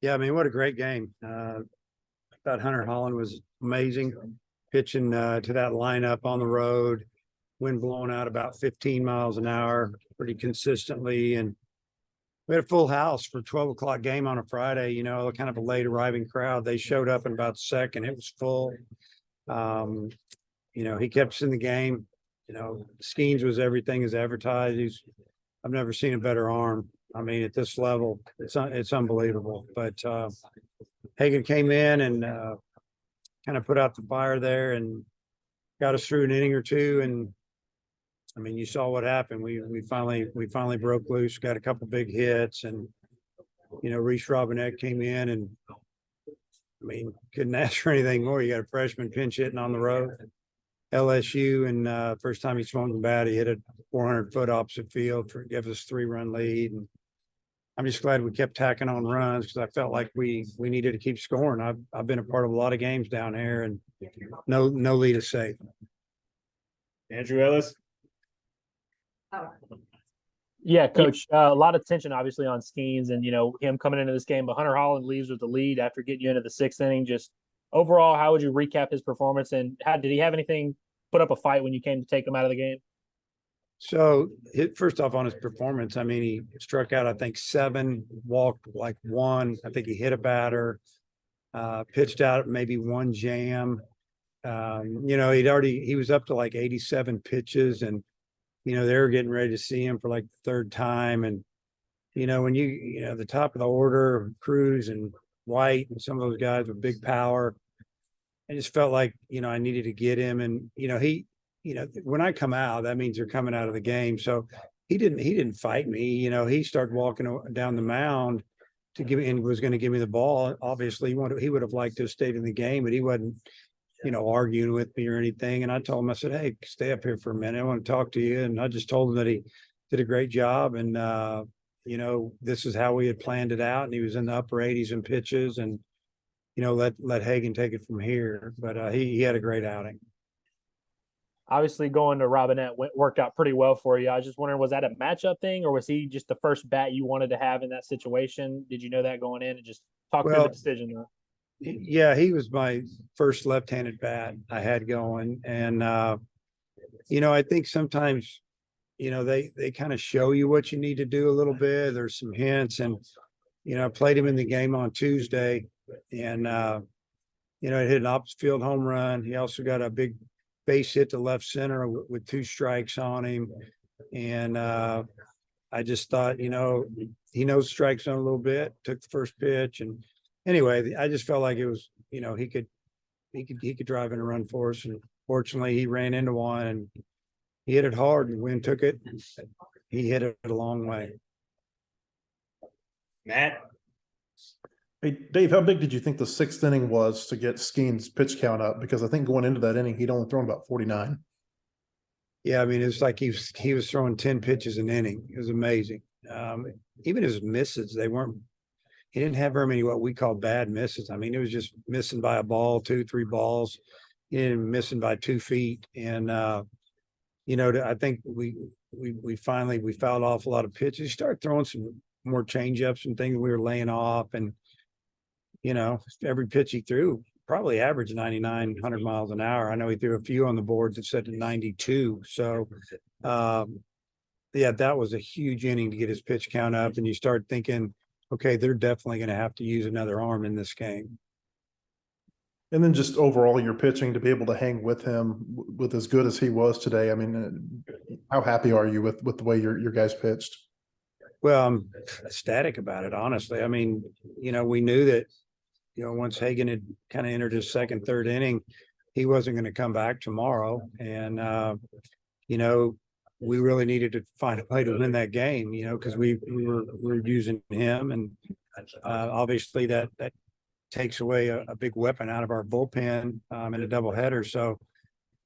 Yeah, I mean, what a great game. I thought Hunter Holland was amazing pitching to that lineup on the road, wind blowing out about 15 miles an hour pretty consistently. And we had a full house for 12 o'clock game on a Friday, kind of a late arriving crowd. They showed up in about second. It was full. Um, he kept us in the game. Skeens was everything as advertised. I've never seen a better arm. I mean, at this level, it's unbelievable. But Hagan came in and kind of put out the fire there and got us through an inning or two. And I mean, you saw what happened. We finally broke loose, got a couple big hits, and Reese Robinette came in and I mean, couldn't ask for anything more. You got a freshman pinch hitting on the road. LSU, and first time he swung the bat, he hit it 400-foot opposite field for give us 3-run lead. And I'm just glad we kept tacking on runs because I felt like we needed to keep scoring. I've been a part of a lot of games down here, and no lead is safe. Andrew Ellis. Yeah, Coach. A lot of tension, obviously, on Skeens and him coming into this game. But Hunter Holland leaves with the lead after getting you into the sixth inning. Just overall, how would you recap his performance? And did he have anything put up a fight when you came to take him out of the game? So, first off, on his performance, I mean, he struck out, I think, 7, walked like 1. I think he hit a batter, pitched out maybe 1 jam. He was up to like 87 pitches, and they were getting ready to see him for like the 3rd time. And when the top of the order, Cruz and White and some of those guys with big power, I just felt like I needed to get him. And when I come out, that means they're coming out of the game. So he didn't fight me. He started walking down the mound to give me and was going to give me the ball. Obviously, he would have liked to have stayed in the game, but he wasn't arguing with me or anything. And I told him, I said, hey, stay up here for a minute. I want to talk to you. And I just told him that he did a great job. And, this is how we had planned it out. And he was in the upper 80s in pitches, and, let Hagan take it from here. But he had a great outing. Obviously, going to Robinette worked out pretty well for you. I was just wondering, was that a matchup thing, or was he just the first bat you wanted to have in that situation? Did you know that going in, and just talk through the decision there? Yeah, he was my first left-handed bat I had going. And, I think sometimes, they kind of show you what you need to do a little bit. There's some hints. And, I played him in the game on Tuesday, and, he hit an opposite field home run. He also got a big base hit to left center with 2 strikes on him. And I just thought, he knows strike zone a little bit, took the first pitch. And anyway, I just felt like it was, he could drive in a run for us. And fortunately, he ran into one and he hit it hard, and the wind took it. He hit it a long way. Matt. Hey, Dave, how big did you think the 6th inning was to get Skeen's pitch count up? Because I think going into that inning, he'd only thrown about 49. Yeah, I mean, it's like he was throwing 10 pitches an inning. It was amazing. Even his misses, he didn't have very many what we call bad misses. I mean, it was just missing by a ball, 2, 3 balls, missing by 2 feet. And I think we finally fouled off a lot of pitches. He started throwing some more changeups and things we were laying off. And every pitch he threw probably averaged 99, 100 miles an hour. I know he threw a few on the board that said 92. So, that was a huge inning to get his pitch count up. And you start thinking, okay, they're definitely going to have to use another arm in this game. And then just overall, your pitching to be able to hang with him with as good as he was today. I mean, how happy are you with the way your guys pitched? Well, I'm ecstatic about it, honestly. I mean, we knew that, once Hagan had kind of entered his 2nd, 3rd inning, he wasn't going to come back tomorrow. And, we really needed to find a way to win that game, because we were using him. And obviously that takes away a big weapon out of our bullpen in a doubleheader. So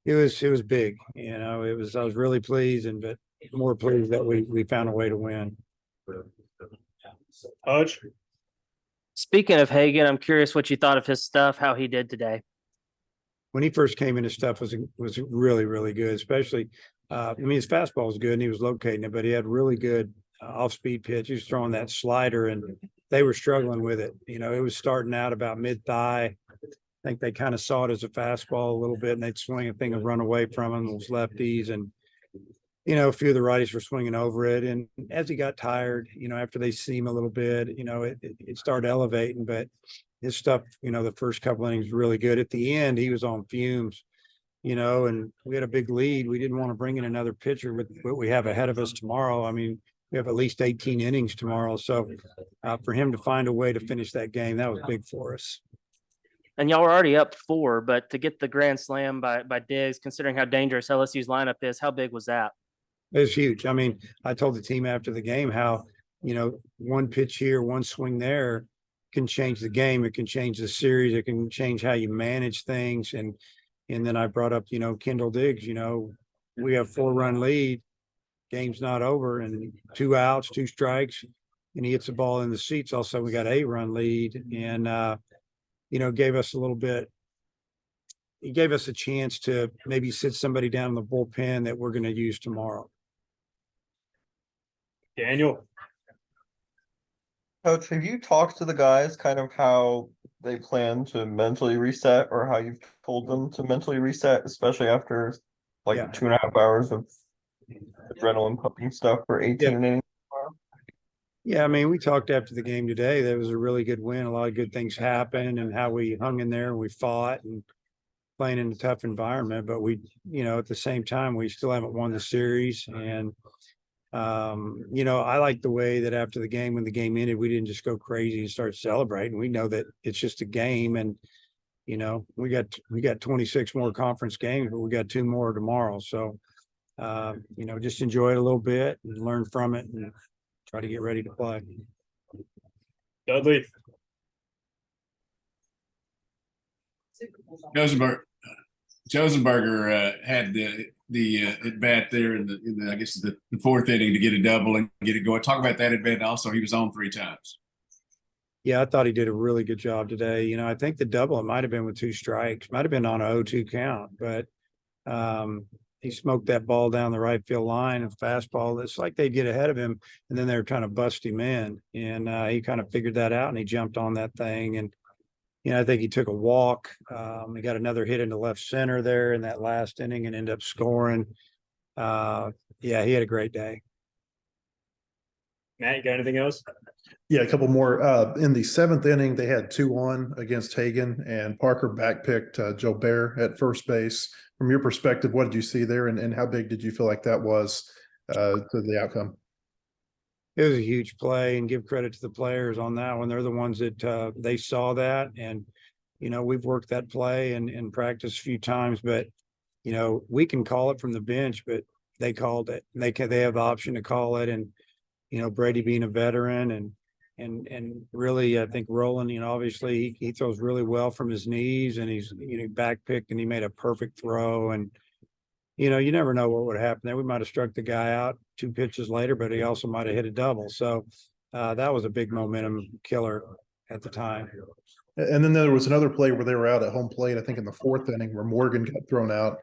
it was big, I was really pleased, but more pleased that we found a way to win. Coach. Speaking of Hagan, I'm curious what you thought of his stuff, how he did today. When he first came in, his stuff was really, really good, especially, his fastball was good and he was locating it, but he had really good off-speed pitch. He was throwing that slider, and they were struggling with it. It was starting out about mid-thigh. I think they kind of saw it as a fastball a little bit, and they'd swing a thing and run away from them, those lefties. And, a few of the righties were swinging over it. And as he got tired, after they see him a little bit, it started elevating. But his stuff, the first couple innings was really good. At the end, he was on fumes, and we had a big lead. We didn't want to bring in another pitcher with what we have ahead of us tomorrow. I mean, we have at least 18 innings tomorrow. So for him to find a way to finish that game, that was big for us. And y'all were already up 4, but to get the grand slam by Diggs, considering how dangerous LSU's lineup is, how big was that? It was huge. I mean, I told the team after the game how, one pitch here, one swing there can change the game. It can change the series. It can change how you manage things. And then I brought up, Kendall Diggs, we have 4-run lead. Game's not over, and 2 outs, 2 strikes, and he hits the ball in the seats. Also, we got 8-run lead, and gave us a little bit. He gave us a chance to maybe sit somebody down in the bullpen that we're going to use tomorrow. Daniel. Coach, have you talked to the guys kind of how they plan to mentally reset, or how you've told them to mentally reset, especially after like Yeah. 2.5 hours of adrenaline pumping stuff for 18 innings? Yeah, I mean, we talked after the game today. That was a really good win. A lot of good things happened, and how we hung in there and we fought and playing in a tough environment. But we, at the same time, we still haven't won the series. And, I like the way that after the game, when the game ended, we didn't just go crazy and start celebrating. We know that it's just a game, and, we got 26 more conference games, but we got 2 more tomorrow. So, just enjoy it a little bit and learn from it and try to get ready to play. Dudley. Josenberger had the at bat there in the I guess the 4th inning to get a double and get it going. Talk about that at bat. Also, he was on 3 times. Yeah, I thought he did a really good job today. I think the double, it might have been with 2 strikes, might have been on a 0-2 count, but he smoked that ball down the right field line, a fastball. It's like they get ahead of him, and then they were trying to bust him in, and he kind of figured that out, and he jumped on that thing. And I think he took a walk. He got another hit into left center there in that last inning and ended up scoring. Yeah, he had a great day. Matt, you got anything else? Yeah, a couple more. In the 7th inning, they had 2 on against Hagan, and Parker backpicked Joe Bear at first base. From your perspective, what did you see there, and how big did you feel like that was to the outcome? It was a huge play, and give credit to the players on that one. They're the ones that they saw that, and we've worked that play and practiced a few times, but we can call it from the bench, but they called it. They have the option to call it, and Brady being a veteran and really, I think Roland, obviously he throws really well from his knees, and he's back picked, and he made a perfect throw. And you never know what would happen there. We might have struck the guy out 2 pitches later, but he also might have hit a double. So that was a big momentum killer at the time. And then there was another play where they were out at home plate, I think in the 4th inning, where Morgan got thrown out.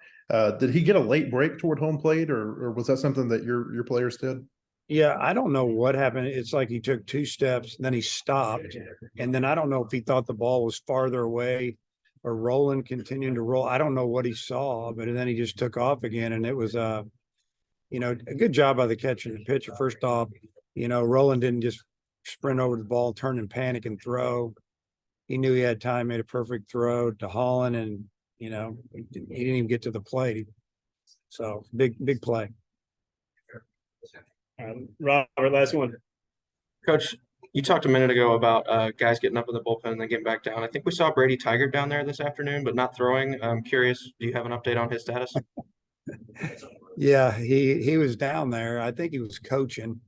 Did he get a late break toward home plate, or was that something that your players did? Yeah, I don't know what happened. It's like he took 2 steps, then he stopped. And then I don't know if he thought the ball was farther away or Roland continuing to roll. I don't know what he saw, but then he just took off again. And it was a good job by the catcher and the pitcher. First off, Roland didn't just sprint over the ball, turn and panic and throw. He knew he had time, made a perfect throw to Holland, and he didn't even get to the plate. So big play. Robert, last one. Coach, you talked a minute ago about guys getting up in the bullpen and then getting back down. I think we saw Brady Tiger down there this afternoon, but not throwing. I'm curious, do you have an update on his status? Yeah, he was down there. I think he was coaching,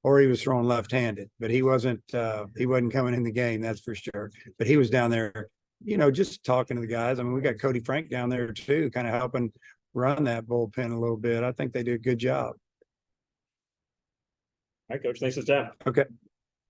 or he was throwing left-handed, but he wasn't coming in the game, that's for sure. But he was down there, just talking to the guys. I mean, we got Cody Frank down there too, kind of helping run that bullpen a little bit. I think they did a good job. All right, Coach. Thanks for the time. Okay.